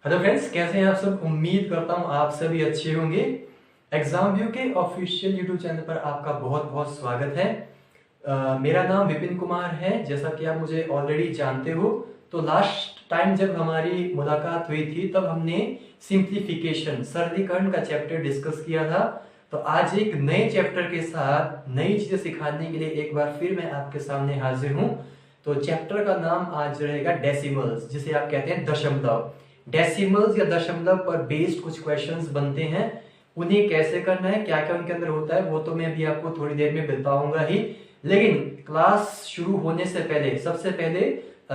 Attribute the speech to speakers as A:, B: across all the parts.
A: Hello friends, कैसे हैं आप सब। उम्मीद करता हूं आप सभी अच्छे होंगे। एग्जाम व्यू के ऑफिशियल यूट्यूब चैनल पर आपका बहुत बहुत स्वागत है। मेरा नाम विपिन कुमार है, जैसा कि आप मुझे ऑलरेडी जानते हो। तो लास्ट टाइम जब हमारी मुलाकात हुई थी तब हमने सिंप्लीफिकेशन सरलीकरण का चैप्टर डिस्कस किया था। तो आज एक नए चैप्टर के साथ नई चीजें सिखाने के लिए एक बार फिर मैं आपके सामने हाजिर हूँ। तो चैप्टर का नाम आज रहेगा डेसिमल्स, जिसे आप कहते हैं दशमलव। डेसिमल्स या दशमलव पर बेस्ड कुछ क्वेश्चंस बनते हैं, उन्हें कैसे करना है, क्या क्या उनके अंदर होता है, वो तो मैं भी आपको थोड़ी देर में बताऊंगा ही। लेकिन क्लास शुरू होने से पहले सबसे पहले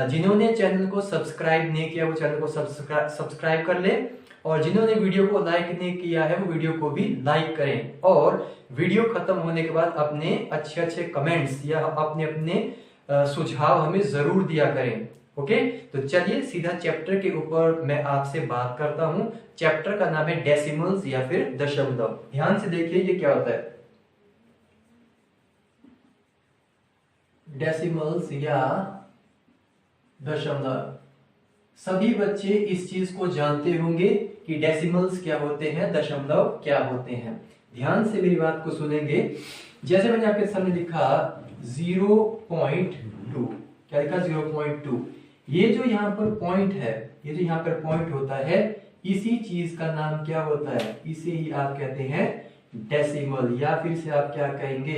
A: जिन्होंने चैनल को सब्सक्राइब नहीं किया वो चैनल को सब्सक्राइब कर ले, और जिन्होंने वीडियो को लाइक नहीं किया है वो वीडियो को भी लाइक करें, और वीडियो खत्म होने के बाद अपने अच्छे अच्छे कमेंट्स या अपने अपने सुझाव हमें जरूर दिया करें। ओके, तो चलिए सीधा चैप्टर के ऊपर मैं आपसे बात करता हूं। चैप्टर का नाम है डेसिमल्स या फिर दशमलव। ध्यान से देखिए ये क्या होता है। डेसिमल्स या दशमलव, सभी बच्चे इस चीज को जानते होंगे कि डेसिमल्स क्या होते हैं, दशमलव क्या होते हैं। ध्यान से मेरी बात को सुनेंगे। जैसे मैंने आपके सामने लिखा 0.2, क्या लिखा 0.2। ये जो यहाँ पर पॉइंट है, ये जो यहाँ पर पॉइंट होता है, इसी चीज का नाम क्या होता है, इसे ही आप कहते हैं डेसिमल, या फिर से आप क्या कहेंगे,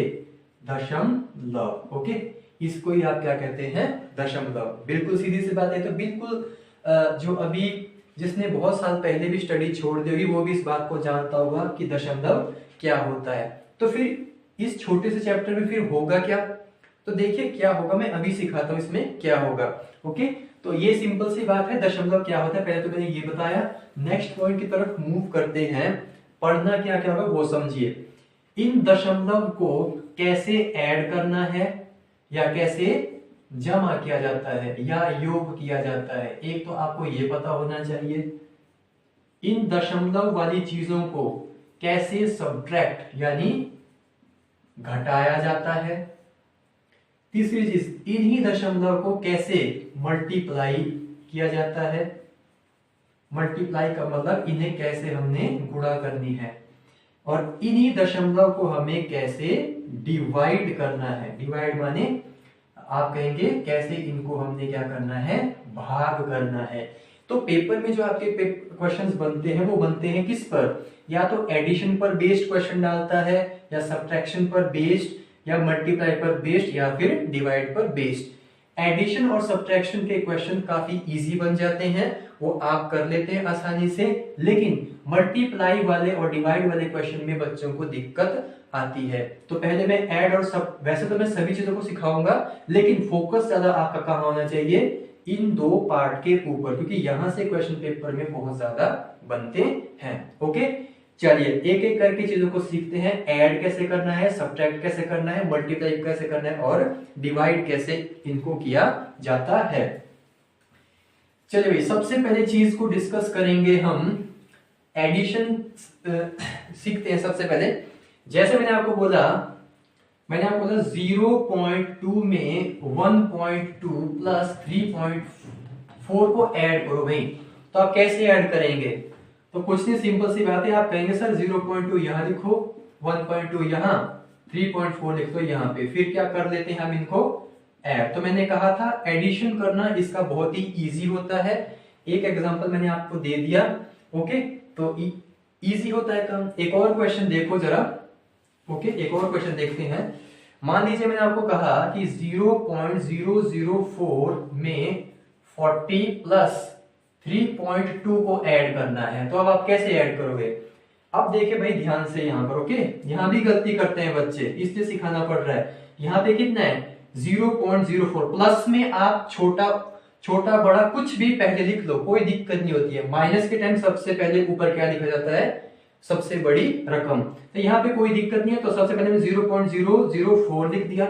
A: दशमलव। ओके, इसको ही आप क्या कहते हैं, दशमलव। बिल्कुल सीधी सी बात है। तो बिल्कुल जो अभी जिसने बहुत साल पहले भी स्टडी छोड़ दी होगी वो भी इस बात को जानता होगा कि दशमलव क्या होता है। तो फिर इस छोटे से चैप्टर में फिर होगा क्या, तो देखिए क्या होगा, मैं अभी सिखाता हूं इसमें क्या होगा। ओके, तो ये सिंपल सी बात है, दशमलव क्या होता है पहले तो मैंने ये बताया। नेक्स्ट पॉइंट की तरफ मूव करते हैं। पढ़ना क्या क्या होगा वो समझिए। इन दशमलव को कैसे ऐड करना है या कैसे जमा किया जाता है या योग किया जाता है, एक तो आपको ये पता होना चाहिए। इन दशमलव वाली चीजों को कैसे सब्ट्रैक्ट यानी घटाया जाता है। तीसरी चीज, इन्हीं दशमलव को कैसे मल्टीप्लाई किया जाता है। मल्टीप्लाई का मतलब इन्हें कैसे हमने गुणा करनी है, और इन्हीं दशमलव को हमें कैसे डिवाइड करना है। डिवाइड माने आप कहेंगे कैसे इनको हमने क्या करना है, भाग करना है। तो पेपर में जो आपके क्वेश्चंस बनते हैं वो बनते हैं किस पर, या तो एडिशन पर बेस्ड क्वेश्चन डालता है, या सब्ट्रैक्शन पर बेस्ड, या मल्टीप्लाई पर बेस्ड, या फिर डिवाइड पर बेस्ड। एडिशन और सब्ट्रैक्शन के क्वेश्चन काफी इजी बन जाते हैं, वो आप कर लेते हैं आसानी से। लेकिन मल्टीप्लाई वाले और डिवाइड वाले क्वेश्चन में बच्चों को दिक्कत आती है। तो पहले मैं ऐड और सब, वैसे तो मैं सभी चीजों को सिखाऊंगा, लेकिन फोकस ज्यादा आपका कहाँ होना चाहिए, इन दो पार्ट के ऊपर, क्योंकि यहां से क्वेश्चन पेपर में बहुत ज्यादा बनते हैं। ओके, चलिए एक एक करके चीजों को सीखते हैं। ऐड कैसे करना है, सब्ट्रैक्ट कैसे करना है, मल्टीप्लाई कैसे करना है, और डिवाइड कैसे इनको किया जाता है। चलिए भाई, सबसे पहले चीज को डिस्कस करेंगे हम। एडिशन सीखते हैं सबसे पहले। जैसे मैंने आपको बोला 0.2 में 1.2 प्लस 3.4 को ऐड करो भाई। तो आप कैसे ऐड करेंगे, तो कुछ नहीं, सिंपल सी बात है। आप कहेंगे सर 0.2 यहां लिखो, 1.2 यहां, 3.4 लिख दो यहां पे, फिर क्या कर लेते हैं हम इनको ऐड। तो मैंने कहा था एडिशन करना इसका बहुत ही इजी होता है। एक एग्जांपल मैंने आपको दे दिया। ओके, तो इजी होता है काम। एक और क्वेश्चन देखो जरा। ओके, एक और क्वेश्चन देखते हैं। मान लीजिए मैंने आपको कहा कि 0.004 में 40 प्लस 3.2 को ऐड करना है। तो अब आप कैसे ऐड करोगे। अब देखिए भाई ध्यान से यहाँ पर। ओके, यहाँ भी गलती करते हैं बच्चे, इसलिए सिखाना पड़ रहा है। यहाँ पे कितना है 0.04, प्लस में आप छोटा बड़ा कुछ भी पहले लिख लो, कोई दिक्कत नहीं होती है। माइनस के टाइम सबसे पहले ऊपर क्या लिखा जाता है, सबसे बड़ी रकम। तो यहाँ पे कोई दिक्कत नहीं है, तो सबसे पहले मैं 0.004 लिख दिया।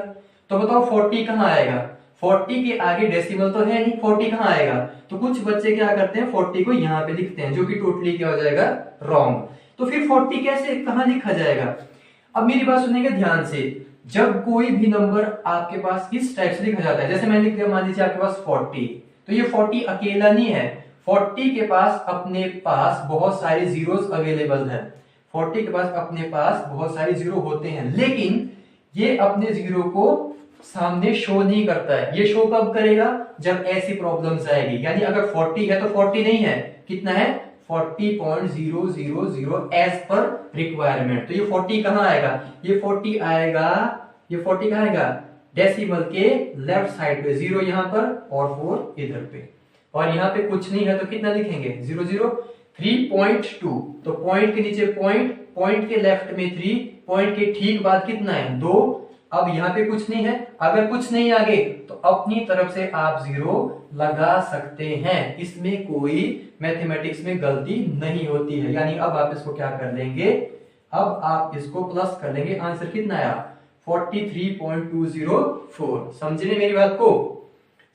A: तो बताओ 40 कहाँ आएगा, 40 के आगे डेसिमल तो है नहीं, 40 कहाँ आएगा। तो कुछ बच्चे क्या करते हैं 40 को यहाँ पे लिखते हैं, जो कि टोटली क्या हो जाएगा, रॉन्ग। तो फिर 40 कैसे कहाँ लिखा जाएगा। अब मेरी बात सुनेंगे ध्यान से। जब कोई भी नंबर आपके पास इस टाइप से लिखा जाता है, जैसे मैंने लिख दिया मान लीजिए आपके पास 40, तो ये 40 अकेला नहीं है, 40 के पास अपने पास बहुत सारे जीरोस अवेलेबल हैं, 40 के पास अपने पास बहुत सारे जीरो होते हैं, लेकिन ये अपने जीरो को सामने शो नहीं करता है। ये शो कब करेगा? जब ऐसी प्रॉब्लम्स आएगी। यानी अगर 40 है तो 40 नहीं है, कितना है? 40.000 एज पर रिक्वायरमेंट। तो ये 40 कहां आएगा? ये 40 आएगा, ये 40 कहां आएगा? डेसिमल के लेफ्ट साइड पे, 0 यहां पर और 4 इधर पे, और यहां पे कुछ नहीं है तो कितना लिखेंगे? 00 3.2। तो पॉइंट के नीचे पॉइंट, पॉइंट के लेफ्ट में 3, पॉइंट के ठीक बाद कितना है? 2। अब यहाँ पे कुछ नहीं है, अगर कुछ नहीं आगे तो अपनी तरफ से आप 0 लगा सकते हैं, इसमें कोई मैथमेटिक्स में गलती नहीं होती है। यानी अब आप इसको क्या कर लेंगे? अब आप इसको प्लस कर लेंगे। आंसर कितना आया? 43.204। समझ रहे मेरी बात को?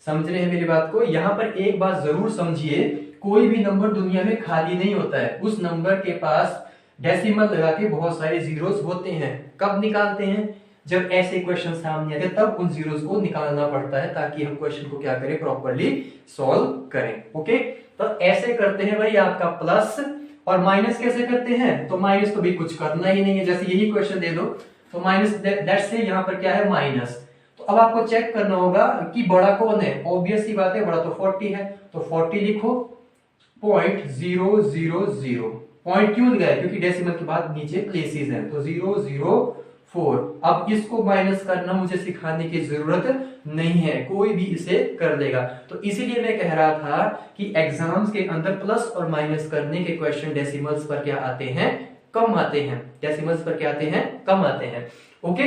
A: समझ रहे हैं मेरी बात को? यहां पर एक बात जरूर समझिए, कोई भी नंबर दुनिया में खाली नहीं होता है। उस नंबर के पास डेसिमल लगा के बहुत सारे जीरोस होते हैं। कब निकालते हैं? जब ऐसे क्वेश्चन सामने आते हैं तब उन जीरोस को निकालना पड़ता है, ताकि हम क्वेश्चन को क्या करें? प्रॉपर्ली सॉल्व करें। ओके, तो ऐसे करते हैं भाई आपका प्लस। और माइनस कैसे करते हैं? तो माइनस तो भी कुछ करना ही नहीं है, जैसे यही क्वेश्चन दे दो तो माइनस, दैट से यहाँ पर क्या है? माइनस। तो अब आपको चेक करना होगा कि बड़ा कौन है। ऑब्वियस सी बात है, बड़ा तो 40 है, तो 40 लिखो। 0.000 पॉइंट क्यों लगाया? क्योंकि डेसिमल के बाद नीचे प्लेसेस हैं, तो 004। अब इसको माइनस करना मुझे सिखाने की जरूरत नहीं है, कोई भी इसे कर लेगा। तो इसीलिए मैं कह रहा था कि एग्जाम्स के अंदर प्लस और माइनस करने के क्वेश्चन डेसिमल्स पर क्या आते हैं? कम आते हैं। डेसिमल्स पर क्या आते हैं? कम आते हैं। ओके,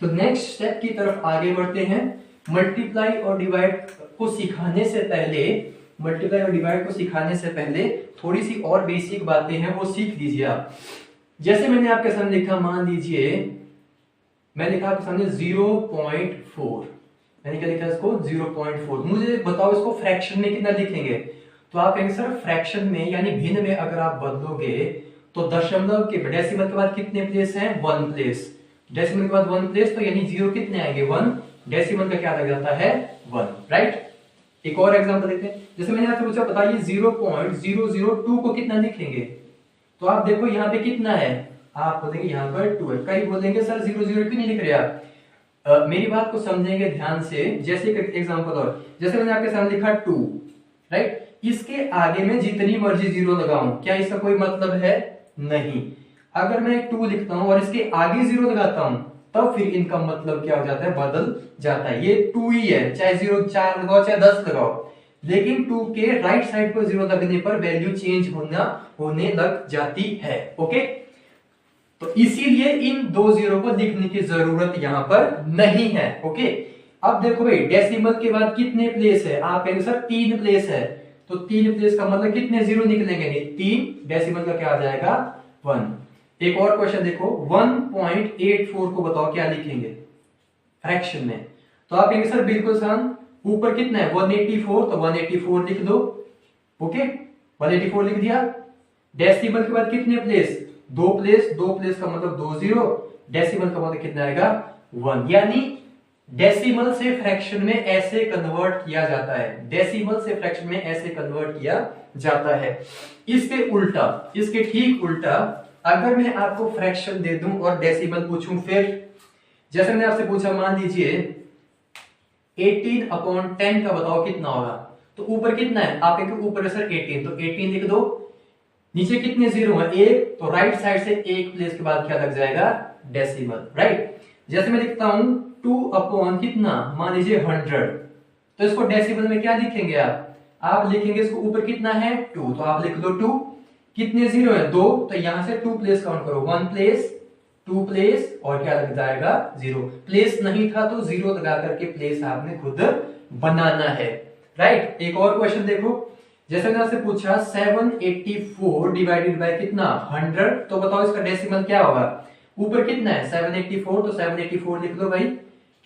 A: तो नेक्स्ट स्टेप की तरफ आगे बढ़ते हैं। मल्टीप्लाई और डिवाइड को सिखाने से पहले, मल्टीप्लाई और डिवाइड को सिखाने से पहले थोड़ी सी और बेसिक बातें हैं, वो सीख लीजिए आप। जैसे मैंने आपके सामने लिखा, मान लीजिए मैं लिखा आपके सामने 0.4, मैंने क्या लिखा इसको? 0.4। मुझे बताओ इसको फ्रैक्शन में कितना लिखेंगे? तो आप कहेंगे सर फ्रैक्शन में यानी भिन्न में अगर आप बदलोगे तो दशमलव के डेसिमल के बाद कितने प्लेस हैं? 1 प्लेस। डेसिमल के बाद 1 प्लेस, तो यानी 0 कितने आएंगे? 1। डेसिमल का क्या लग जाता है? 1, राइट। एक और एग्जांपल देखते हैं। जैसे मैंने आपसे पूछा, बताइए 0.002 को कितना लिखेंगे? तो आप देखो यहाँ पे कितना है, आप बोलेंगे यहाँ पर 2 है। कई बोलेंगे सर 0 क्यों नहीं लिख रहे आप? मेरी बात को समझेंगे ध्यान से। जैसे एग्जांपल और, जैसे मैंने आपके सामने लिखा 2, राइट। इसके आगे में जितनी मर्जी 0 लगाऊं, क्या इसका कोई मतलब है? नहीं। अगर मैं 2 लिखता हूं और इसके आगे 0 लगाता हूं, तब फिर इनका मतलब क्या हो जाता है? बदल जाता है। ये 2 ही है, चाहे 0 4 लगाओ चाहे 10 लगाओ, लेकिन 2 के राइट साइड पर 0 लगने पर वैल्यू चेंज होने लग जाती है। ओके, तो इसीलिए इन 2 0 को लिखने की जरूरत यहां पर नहीं है। ओके, अब देखो भाई डेसिमल के बाद कितने प्लेस है? आप कहेंगे सर 3 प्लेस है, तो 3 प्लेस का मतलब कितने 0 निकलेंगे? नहीं, 3। डेसिमल का क्या आ जाएगा? 1। एक और क्वेश्चन देखो, 1.84 को बताओ क्या लिखेंगे फ्रैक्शन में? तो आप कहेंगे सर बिल्कुल सान, ऊपर कितना है? 184, तो 184 लिख दो। ओके, 184 लिख दिया। डेसिमल के बाद कितने प्लेस? 2 प्लेस। 2 प्लेस का मतलब 2 0। डेसिमल का मतलब कितना आएगा? 1। यानी डेसिमल से फ्रैक्शन में ऐसे कन्वर्ट किया जाता है, डेसिमल से फ्रैक्शन में ऐसे कन्वर्ट किया जाता है। इसके उल्टा, इसके ठीक उल्टा, अगर मैं आपको फ्रैक्शन दे दूं और डेसिमल पूछूं, फिर जैसे मैंने आपसे पूछा, मान लीजिए 18/10 का बताओ कितना होगा? तो ऊपर कितना है? आप एक ऊपर सर 18, तो 18 लिख दो। नीचे कितने 0 है? 1, तो राइट साइड से 1 प्लेस के बाद क्या लग जाएगा? Decimal, right. जैसे मैं लिखता हूं 2/ कितना, मान लीजिए 100, तो इसको डेसिमल में क्या लिखेंगे आप लिखेंगे इसको ऊपर कितना है? 2, तो आप लिख दो 2। कितने 0 है? 2, तो यहां से 2 प्लेस काउंट करो, 1 प्लेस, 2 प्लेस, और क्या लग जाएगा? 0। प्लेस नहीं था तो 0 लगा करके प्लेस आपने खुद बनाना है, राइट। एक और क्वेश्चन देखो, जैसे मैंने आपसे पूछा 784 डिवाइडेड बाय कितना? 100, तो बताओ इसका डेसिमल क्या होगा? ऊपर कितना है? 784, तो 784 लिख लो भाई।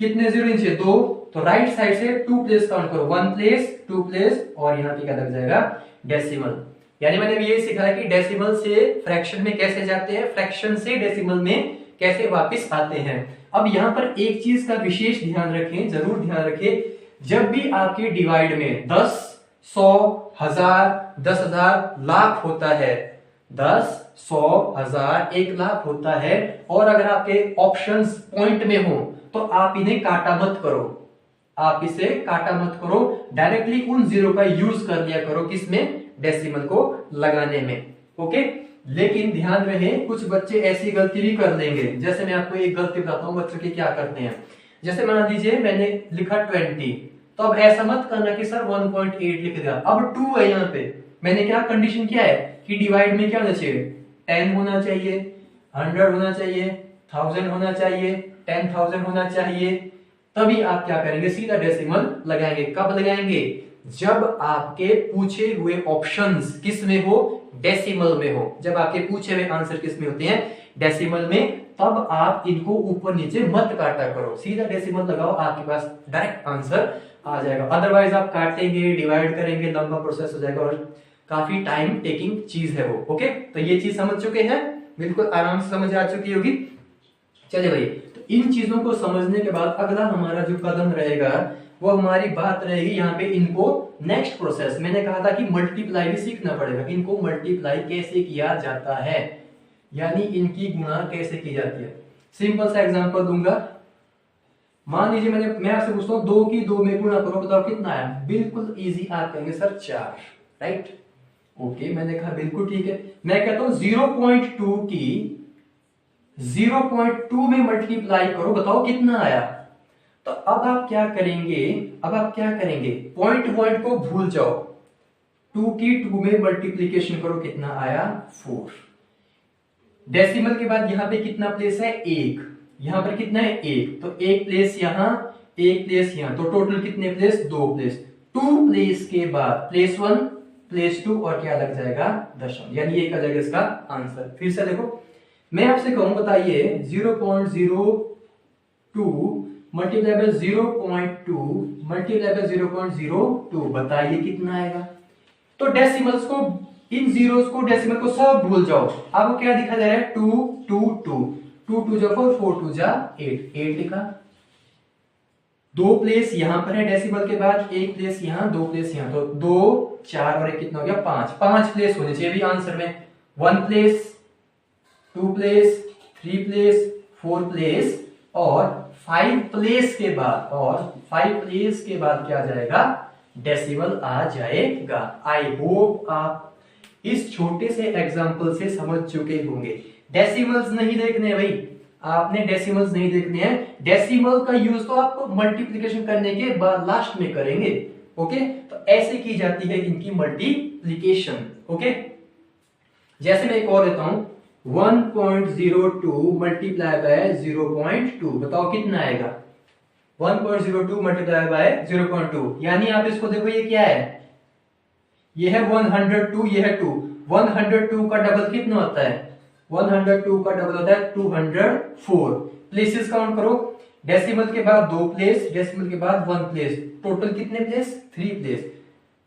A: कितने 0 नीचे? 2, तो राइट साइड से 2 प्लेस काउंट करो, 1 प्लेस, 2 प्लेस, और यहाँ पे क्या लग जाएगा? डेसिमल। यानी मैंने भी यही सिखाया कि डेसिमल से फ्रैक्शन में कैसे जाते हैं, फ्रैक्शन से डेसिमल में कैसे वापस आते हैं। अब यहाँ पर एक चीज का विशेष ध्यान रखें, जरूर ध्यान रखें, जब भी आपके डिवाइड में 10 100, 1000, 10,000, लाख होता है। 10, 100, 1000, 1,00,000 होता है। और अगर आपके ऑप्शंस पॉइंट में हो तो आप इन्हें काटा मत करो, आप इसे काटा मत करो, डायरेक्टली उन जीरो का यूज कर लिया करो, किसमें, डेसिमल को लगाने में। ओके, लेकिन ध्यान रहे कुछ बच्चे ऐसी गलती भी कर लेंगे। जैसे मैं आपको एक गलती बताता हूँ बच्चों के क्या करते हैं। जैसे मान लीजिए मैंने लिखा 20, तो अब ऐसा मत करना कि सर 1.8 लिख दिया, अब 2 है यहाँ पे। मैंने क्या कंडीशन किया है कि डिवाइड में क्या होना चाहिए, 10 होना चाहिए, 100 होना चाहिए, 1000 होना चाहिए, 10,000 होना चाहिए, तभी आप क्या करेंगे, सीधा डेसिमल लगाएंगे। कब लगाएंगे, जब आपके पूछे हुए ऑप्शंस किस में हो, डेसिमल में हो। जब आपके पूछे हुए आंसर किस में होते हैं, डेसिमल में, तब आप इनको ऊपर नीचे मत काटा करो, सीधा डेसिमल लगाओ, आपके पास डायरेक्ट आंसर आ जाएगा। अदरवाइज आप काटेंगे, डिवाइड करेंगे, लंबा प्रोसेस हो जाएगा और काफी टाइम टेकिंग चीज है वो। ओके, तो ये चीज समझ चुके हैं, बिल्कुल आराम से समझ आ चुकी होगी। चलिए भाई, तो इन चीजों को समझने के बाद अगला हमारा जो कदम रहेगा वो हमारी बात रहेगी यहाँ पे, इनको नेक्स्ट प्रोसेस, मैंने कहा था कि मल्टीप्लाई भी सीखना पड़ेगा। इनको मल्टीप्लाई कैसे किया जाता है, यानी इनकी गुणा कैसे की जाती है। सिंपल सा एग्जांपल दूंगा। मान लीजिए मैं आपसे पूछता हूँ 2 की 2 में गुणा करो, बताओ कितना आया। बिल्कुल इजी, आप कहेंगे सर 4, राइट। ओके, मैंने कहा बिल्कुल ठीक है। मैं कहता हूं 0.2 की 0.2 में मल्टीप्लाई करो, बताओ कितना आया। तो अब आप क्या करेंगे, पॉइंट को भूल जाओ, 2 की 2 में मल्टीप्लीकेशन करो, कितना आया, 4। डेसिमल के बाद यहां पे कितना प्लेस है, 1, यहां पर कितना है, 1, तो 1 प्लेस यहां, 1 प्लेस यहां, तो टोटल कितने प्लेस, 2 प्लेस। 2 प्लेस के बाद प्लेस 1, प्लेस 2 और क्या लग जाएगा, दशम, यानी ये क्या जाएगा इसका आंसर। फिर से देखो, मैं आपसे कहूं बताइए 0.02 मल्टीप्लाई बाय 0.2 मल्टीप्लाई बाय 0.02, बताइए कितना आएगा। तो डेसिमल्स को, इन जीरोस को, डेसिमल को सब भूल जाओ। आपको क्या दिखा जा रहा है, 2 2 2 2 2 जा 4 4 2 जा 8 8 लिखा। 2 प्लेस यहां पर है डेसिमल के बाद, 1 प्लेस यहां, 2 प्लेस यहां, तो 2 4 और 1 कितना हो गया, 5। 5 प्लेस होने चाहिए भी आंसर में। 1 प्लेस, 2 प्लेस, 3 प्लेस, 4 प्लेस और 5 प्लेस के बाद क्या आ जाएगा, डेसिमल आ जाएगा। आई होप आप इस छोटे से एग्जांपल से समझ चुके होंगे। डेसिमल्स नहीं देखने भाई, आपने डेसिमल्स नहीं देखने हैं। डेसिमल का यूज तो आप मल्टीप्लिकेशन करने के बाद लास्ट में करेंगे। ओके, तो ऐसे की जाती है इनकी मल्टीप्लिकेशन। ओके, जैसे मैं एक और लेता हूं, 1.02 मल्टीप्लाई बाय 0.2, बताओ कितना आएगा। 1.02 मल्टीप्लाई बाय 0.2, यानी आप इसको देखो, ये क्या है, ये है 102, ये है 2। 102 का डबल कितना होता है, 102 का डबल होता है 204। प्लेसेस काउंट करो, डेसिमल के बाद 2 प्लेस, डेसिमल के बाद 1 प्लेस, टोटल कितने प्लेस, 3 प्लेस।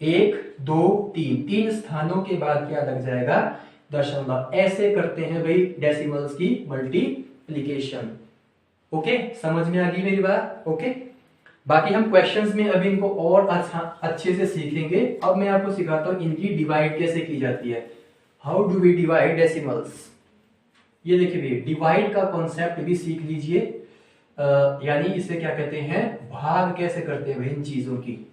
A: 1 2 3, 3 स्थानों के बाद क्या लग जाएगा, दशमलव। ऐसे करते हैं भाई डेसिमल्स की मल्टीप्लिकेशन। ओके, समझ में आ गई मेरी बात। ओके, बाकी हम क्वेश्चंस में अभी इनको और अच्छे से सीखेंगे। अब मैं आपको सिखाता हूं इनकी डिवाइड कैसे की जाती है। How do we divide decimals. ये देखिए भैया, डिवाइड का कॉन्सेप्ट भी सीख लीजिए, यानी इसे क्या कहते हैं, भाग कैसे करते हैं इन चीजों की।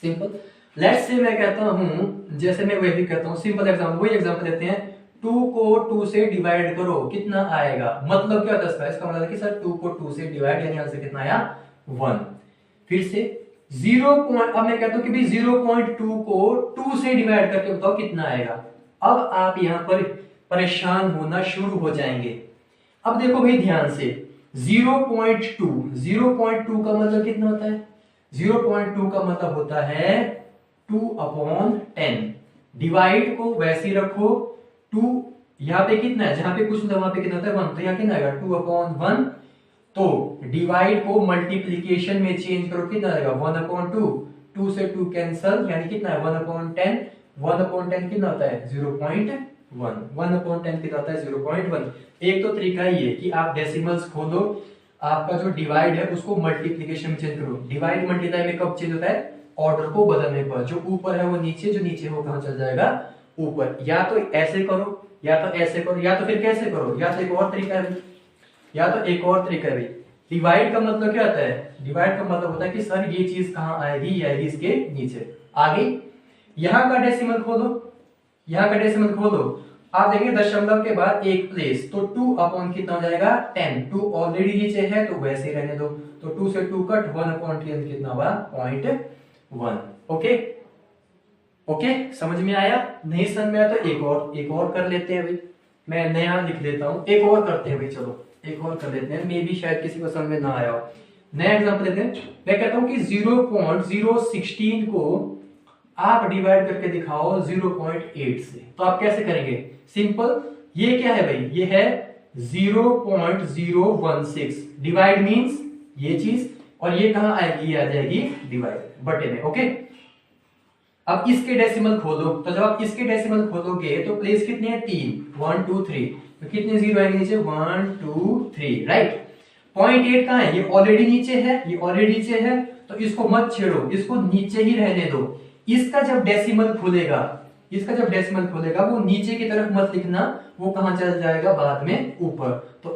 A: सिंपल, लेट्स से मैं कहता हूं, जैसे मैं वही कहता हूं, सिंपल एग्जांपल, वही एग्जांपल लेते हैं, 2 को 2 से डिवाइड करो, कितना आएगा। मतलब क्या होता है इसका मतलब है कि सर 2 को 2 से डिवाइड, यानी आंसर कितना आया, 1। फिर से 0. अब मैं कहता हूं कि भाई 0.2 को 2 से डिवाइड करके बताओ कितना आएगा। अब आप यहां पर परेशान होना शुरू हो जाएंगे। अब देखो भाई ध्यान से, 0.2 का मतलब कितना होता है, 0.2 का मतलब होता है 2/10। डिवाइड को वैसे ही रखो, 2 यहां पे कितना है, जहां पे कुछ होता है वहां पे कितना होता है, 1, तो यहां कितना आएगा, 2/1। तो डिवाइड को मल्टीप्लिकेशन में चेंज करो, कितना आएगा, 1/2। 2 से 2 कैंसल, यानी कितना है, 1/10। 1/10 कितना होता है, 0.1। 1/10 कितना होता है, 0.1। एक तो तरीका ये कि आप डेसिमल्स खोलो, आपका जो डिवाइड है उसको मल्टीप्लिकेशन में चेंज करो। डिवाइड मल्टीप्लाई में कब चेंज होता है, ऑर्डर को बदलने पर। जो ऊपर है वो नीचे, जो नीचे हो कहां चल जाएगा ऊपर। या तो ऐसे करो, या तो ऐसे करो, या तो फिर कैसे करो, या तो एक और तरीका है, या तो एक और तरीका है। डिवाइड का मतलब क्या होता है? डिवाइड का मतलब होता है कि सर ये चीज कहां आएगी, ये आएगी इसके नीचे। आगे यहां का डेसिमल खोलो, यहां का डेसिमल खोलो, आप देखेंगे दशमलव के बाद एक प्लेस, तो 2 अपॉन कितना हो जाएगा 10। 2 ऑलरेडी नीचे है तो वैसे ही रहने दो, तो 2 से 2 कट, 1 अपॉन 10 कितना हुआ 0.1। ओके ओके, समझ में आया? नहीं समझ में आया तो एक और कर लेते हैं भाई, मैं नया लिख लेता हूं, एक और करते हैं भाई, चलो एक और कर लेते हैं, मे भी शायद किसी को समझ में ना आया हो। नया एग्जांपल लेते हैं। मैं कहता हूं कि 0.016 को आप डिवाइड करके दिखाओ 0.8 से, तो आप कैसे करेंगे? सिंपल, ये क्या है भाई? ये है 0.016। डिवाइड मींस ये चीज, और ये कहां आएगी? ये आ जाएगी डिवाइड बटे में। ओके, अब इसके डेसिमल खोलो, तो जब आप इसके डेसिमल खोलोगे तो प्लेस कितने हैं? 3, 1 2 3, तो कितने जीरो आएंगे नीचे? 1 2 3, राइट। 0.8 कहां है? ये ऑलरेडी नीचे है, ये ऑलरेडी नीचे है, तो इसको मत छेड़ो, इसको नीचे ही रहने दो। इसका जब डेसिमल खुलेगा, इसका जब डेसिमल खुलेगा वो नीचे की तरफ मत लिखना, वो कहां चल जाएगा बाद में? ऊपर। तो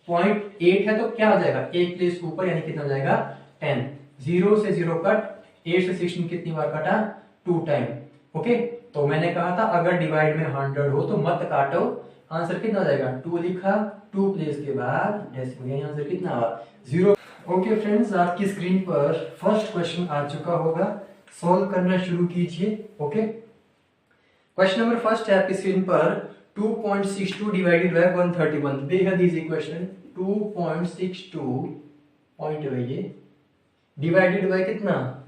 A: 0.8 है तो क्या हो जाएगा? एक प्लेस ऊपर, यानी कितना हो जाएगा 10। 0 से 0 कट, 8 से 16 कितनी बार कटा? 2 टाइम। ओके, तो मैंने कहा था अगर डिवाइड में 100 हो तो मत काटो। आंसर कितना हो जाएगा? 2 लिखा, 2 प्लेस के बाद डेसिमल, यानी आंसर कितना हुआ? 0। ओके फ्रेंड्स, आपकी स्क्रीन पर फर्स्ट क्वेश्चन आ चुका होगा, सॉल्व करना शुरू कीजिए। ओके, क्वेश्चन नंबर फर्स्ट है आपकी स्क्रीन पर। 2.62 डिवाइडेड बाय 131, बेहद इजी क्वेश्चन। 2.62 पॉइंट है ये, डिवाइडेड बाय कितना?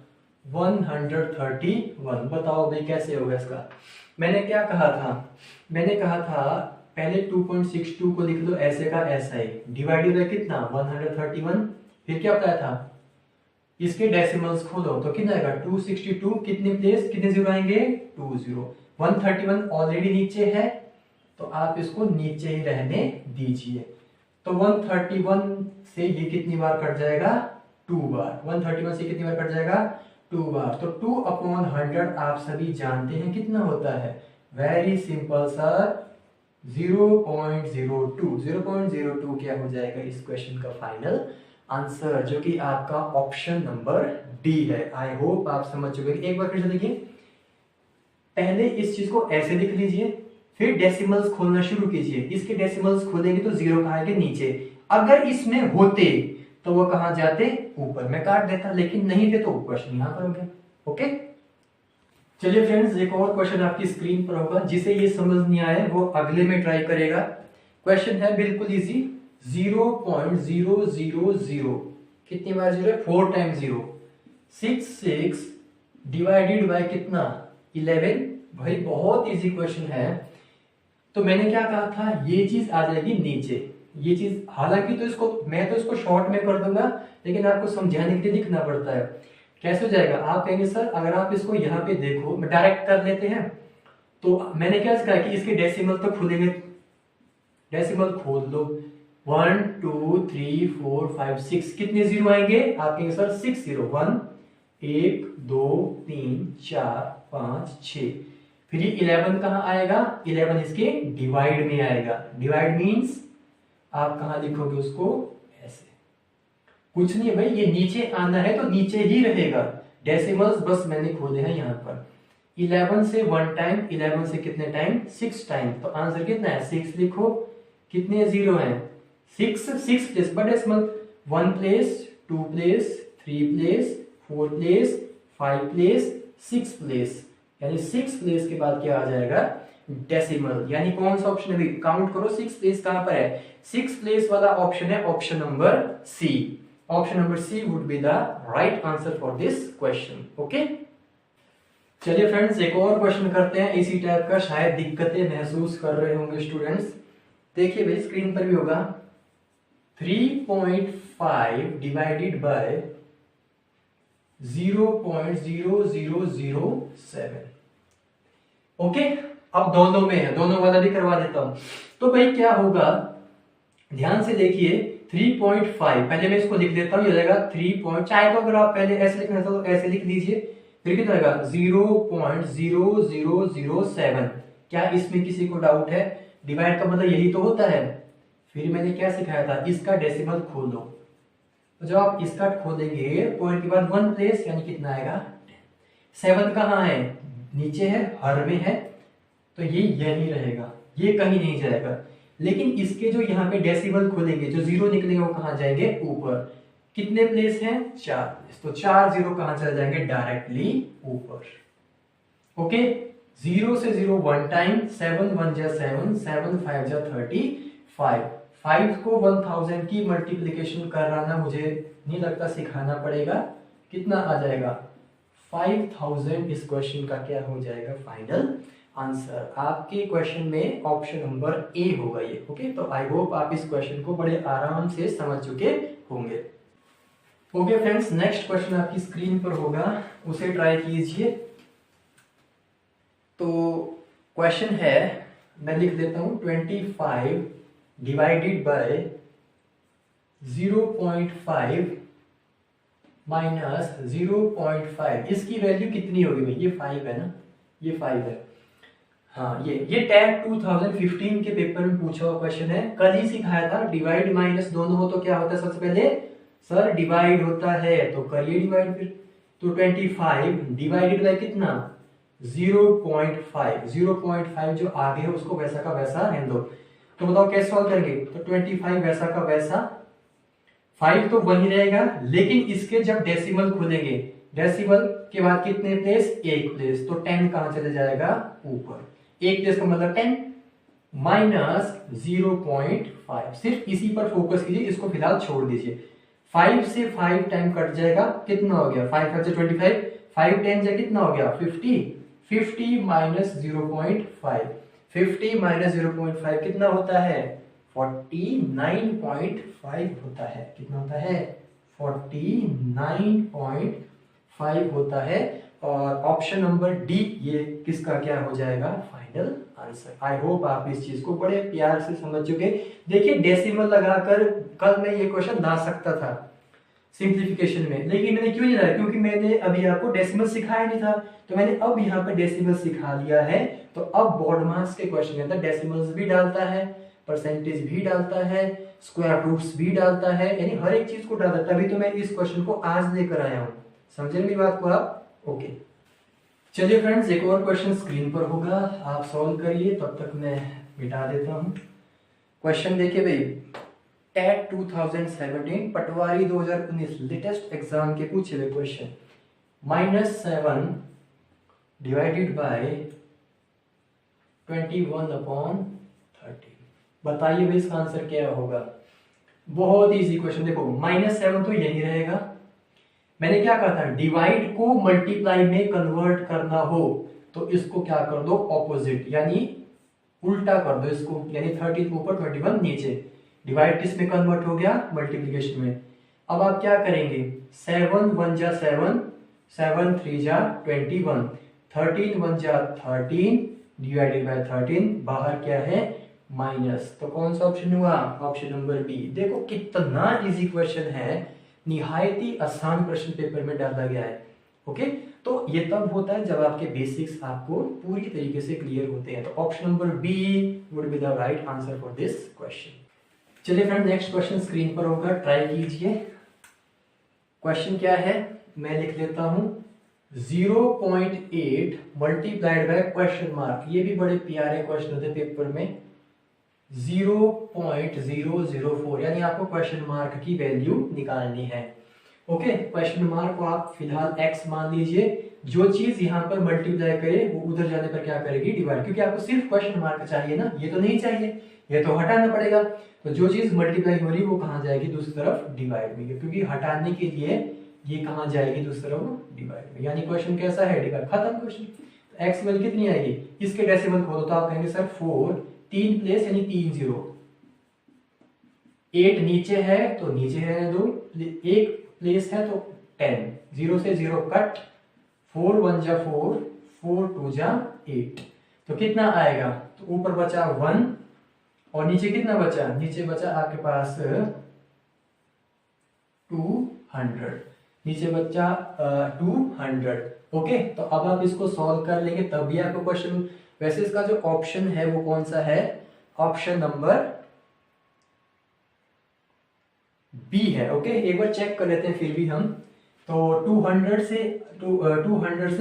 A: 131। बताओ भाई कैसे होगा इसका? मैंने क्या कहा था? मैंने कहा था पहले 2.62 को लिख लो ऐसे का ऐसा ही, डिवाइडेड बाय कितना? 131। फिर क्या बताया था? इसके डेसिमल्स खोलो तो कितना आएगा? 262, कितने प्लेस, कितने जीरो आएंगे? 2 जीरो। 131 ऑलरेडी नीचे है तो आप इसको नीचे ही रहने दीजिए। तो 131 से ये कितनी बार कट जाएगा? 2 बार। 131 से कितनी बार कट जाएगा? 2 बार। तो 2 अपॉन 100 आप सभी जानते हैं कितना होता है? Very simple sir, 0.02। 0.02 क्या हो जाएगा इस क्वेश्चन का फाइनल आंसर, जो कि आपका ऑप्शन नंबर डी है। आई होप आप समझ चुके हैं। एक बार फिर से देखिए, पहले इस चीज को ऐसे लिख लीजिए, फिर डेसिमल्स खोलना शुरू कीजिए। इसके डेसिमल्स खोलेंगे तो जीरो कहां आएंगे? नीचे। अगर इसमें होते तो वो कहां जाते? ऊपर। मैं काट देता, लेकिन नहीं थे तो क्वेश्चन यहां पर हो गया। ओके, चलिए फ्रेंड्स, एक और क्वेश्चन आपकी स्क्रीन पर होगा, जिसे ये समझ नहीं आए वो अगले में ट्राई करेगा। क्वेश्चन है बिल्कुल इजी। 0.000, कितनी बार जीरो है? 4 टाइम 0। 66 डिवाइडेड बाय कितना? 11। भाई बहुत इजी क्वेश्चन है। तो मैंने क्या कहा था? ये चीज आ जाएगी नीचे, ये चीज, हालांकि तो इसको मैं तो इसको शॉर्ट में कर दूंगा, लेकिन आपको समझाने के लिए लिखना पड़ता है। कैसे हो जाएगा? आप कहेंगे सर अगर आप इसको यहाँ पे देखो, मैं डायरेक्ट कर लेते हैं। तो मैंने क्या कहा कि इसके डेसिमल तो खुलेंगे, डेसिमल खोल लो। 1 2 3 4 5 6, कितने जीरो आएंगे? आप कहेंगे सर 6 जीरो। 1 1 2 3 4 5 6, फिर ये 11 कहां आएगा? 11 इसके डिवाइड में आएगा। डिवाइड मींस आप कहां लिखोगे उसको? ऐसे। कुछ नहीं है भाई, ये नीचे आना है तो नीचे ही रहेगा। डेसिमल्स बस मैंने खोले हैं यहाँ पर। 11 से 1 टाइम, 11 से कितने टाइम? 6 टाइम। तो आंसर कितना है? 6 लिखो। कितने जीरो हैं? 6 place, but decimal 1 place, 2 place, 3 place, 4 place, 5 place, 6 place, यानी 6 प्लेस के बाद क्या आ जाएगा? डेसिमल। यानी कौन सा ऑप्शन है? काउंट करो 6 प्लेस कहां पर है? 6 प्लेस वाला ऑप्शन है option number C. Option number C would be the right answer for this question. Okay, चलिए फ्रेंड्स, एक और क्वेश्चन करते हैं इसी टाइप का। शायद दिक्कतें महसूस कर रहे होंगे स्टूडेंट्स। देखिए भाई, स्क्रीन पर भी होगा। 3.5 डिवाइडेड बाय 0.0007। ओके, अब दोनों में है, दोनों वाला भी करवा देता हूं। तो भाई क्या होगा, ध्यान से देखिए। 3.5 पहले मैं इसको लिख देता हूं, ये हो जाएगा 3 चाहे तो अगर आप पहले ऐसे लिखना चाहो तो ऐसे लिख दीजिए, फिर कितना आएगा 0.0007। क्या इसमें किसी को डाउट है? डिवाइड का मतलब यही तो होता है। फिर मैंने क्या सिखाया था, इसका डेसिमल खोलो। तो जब आप इसका खोलेंगे पॉइंट के बाद 1 प्लेस, यानी कितना आएगा 7 कहाँ है, नीचे है, हर में है, तो ये यही रहेगा, ये कहीं नहीं जाएगा। लेकिन इसके जो यहाँ पे डेसिमल खोलेंगे, जो जीरो निकलेंगे वो कहाँ जाएंगे, ऊपर। कितने प्लेस हैं, 4 प्लेस, तो 4 जीरो कहाँ चले जाएंगे, डायरेक्टली ऊपर। ओके, 0 से 0 1 टाइम, 7 1 जा 7, 7 5 जा 35। 5 को 1000 की मल्टीप्लीकेशन कराना मुझे नहीं लगता सिखाना पड़ेगा। कितना आ जाएगा 5000। इस क्वेश्चन का क्या हो जाएगा फाइनल आंसर। आपके क्वेश्चन में ऑप्शन नंबर ए होगा ये। ओके, तो आई होप आप इस क्वेश्चन को बड़े आराम से समझ चुके होंगे। ओके फ्रेंड्स, नेक्स्ट क्वेश्चन आपकी स्क्रीन पर होगा, उसे ट्राई कीजिए। तो क्वेश्चन है, मैं लिख देता हूं 25 डिवाइडेड बाय 0.5 माइनस 0.5, इसकी वैल्यू कितनी होगी भाई, ये 5 है ना, ये 5 है। हाँ, ये टैग 2015 के पेपर में पूछा हुआ क्वेश्चन है। कल ही सिखाया था, डिवाइड माइनस दोनों हो तो क्या होता है, सबसे पहले सर डिवाइड होता है, तो करिए डिवाइड फिर। तो 25 डिवाइडेड बाय कितना 0.5, 0.5 जो आगे है उसको वैसा का वैसा रहने दो। तो बताओ कैसे सॉल्व करेंगे, तो 25 वैसा का वैसा, 5 तो वही रहेगा, लेकिन इसके जब डेसिमल खुलेंगे, डेसिमल के बाद कितने प्लेस, एक प्लेस, तो 10 कहां चले जाएगा, ऊपर। एक प्लेस का मतलब 10 माइनस 0.5। सिर्फ इसी पर फोकस कीजिए, इसको फिलहाल छोड़ दीजिए। 5 से 5 टाइम कट जाएगा, कितना हो गया 5 5 से 25, 5 10 से कितना हो गया 50, 50 माइनस 0.5, 50 माइनस 0.5 कितना होता है 49.5 होता है। कितना होता है 49.5 होता है। और ऑप्शन नंबर डी ये किसका क्या हो जाएगा फाइनल आंसर। आई होप आप इस चीज को बड़े प्यार से समझ चुके। देखिए डेसिमल लगाकर कल मैं ये क्वेश्चन ला सकता था सिंप्लीफिकेशन में, लेकिन मैंने क्यों नहीं लाया, क्योंकि मैंने अभी आपको डेसिमल सिखाया नहीं था, तो मैंने अब यहाँ पे डेसिमल सिखा दिया है। तो अब बोर्ड मार्क्स के क्वेश्चन के अंदर डेसिमल्स भी डालता है, परसेंटेज भी डालता है, स्क्वायर रूट्स भी डालता है, यानी हर एक चीज को डालता है। तभी तो मैं इस क्वेश्चन को आज लेकर आया हूँ। समझे मेरी बात को आप? ओके, चलिए फ्रेंड्स, एक और क्वेश्चन स्क्रीन पर होगा, आप सॉल्व करिए, तब तक मैं मिटा देता हूँ। क्वेश्चन देखिए भाई, टेट 2017 पटवारी 2019 लेटेस्ट एग्जाम के पूछे हुए क्वेश्चन, -7 डिवाइडेड बाय 21/30। बताइए भाई इसका आंसर क्या होगा। बहुत इजी क्वेश्चन। देखो -7 तो यही रहेगा। मैंने क्या कहा था, डिवाइड को मल्टीप्लाई में कन्वर्ट करना हो तो इसको क्या कर दो, ऑपोजिट, यानी उल्टा कर दो इसको, यानी 30 ऊपर 21 नीचे। डिवाइड किस में कन्वर्ट हो गया, मल्टीप्लिकेशन में। अब आप क्या करेंगे, 7 1 जा 7, 7 3 जा 21, 13 1 जा 13 डिवाइडेड बाय 13, बाहर क्या है माइनस। तो कौन सा ऑप्शन हुआ, ऑप्शन नंबर बी। देखो कितना इजी क्वेश्चन है, निहायत ही आसान प्रश्न पेपर में डाला गया है। ओके, तो ये तब होता है जब आपके बेसिक्स आपको पूरी तरीके से क्लियर होते हैं। तो option number B would be the right answer for this question. चलिए फ्रेंड, नेक्स्ट क्वेश्चन स्क्रीन पर होगा, ट्राई कीजिए। क्वेश्चन क्या है, मैं लिख देता हूं 0.8 मल्टीप्लाइड बाय क्वेश्चन मार्क। ये भी बड़े प्यारे क्वेश्चन होते पेपर में। 0.004 यानी आपको क्वेश्चन मार्क की वैल्यू निकालनी है। ओके, क्वेश्चन मार्क को आप फिलहाल x मान लीजिए। जो चीज यहाँ पर मल्टीप्लाई करे वो उधर जाने पर क्या करेगी, डिवाइड, क्योंकि आपको सिर्फ क्वेश्चन मार्क चाहिए ना, ये तो नहीं चाहिए, ये तो हटाना पड़ेगा। तो जो चीज मल्टीप्लाई हो रही है वो कहाँ जाएगी, दूसरी तरफ डिवाइड में, क्योंकि हटाने के लिए ये कहाँ जाएगी, दूसरी तरफ डिवाइड में। यानी क्वेश्चन कैसा है, डिवाइड, खत्म क्वेश्चन। तो x वैल्यू कितनी आएगी, इसके डेसिमल खोलो तो आप कहेंगे सर 4, 3 प्लेस यानी 3 0, 8 नीचे है तो नीचे रहने दो, एक प्लेस है तो 10, 0 से 0 कट, 4 1 जा 4, 4 2 जा 8, तो कितना आएगा, तो ऊपर बचा 1 और नीचे कितना बचा, नीचे बचा आपके पास 200, नीचे बचा 200। ओके, तो अब आप इसको सॉल्व कर लेंगे तब भी आपको क्वेश्चन, वैसे इसका जो ऑप्शन है वो कौन सा है, ऑप्शन नंबर बी है। ओके, एक बार चेक कर लेते हैं फिर भी हम, तो 200 से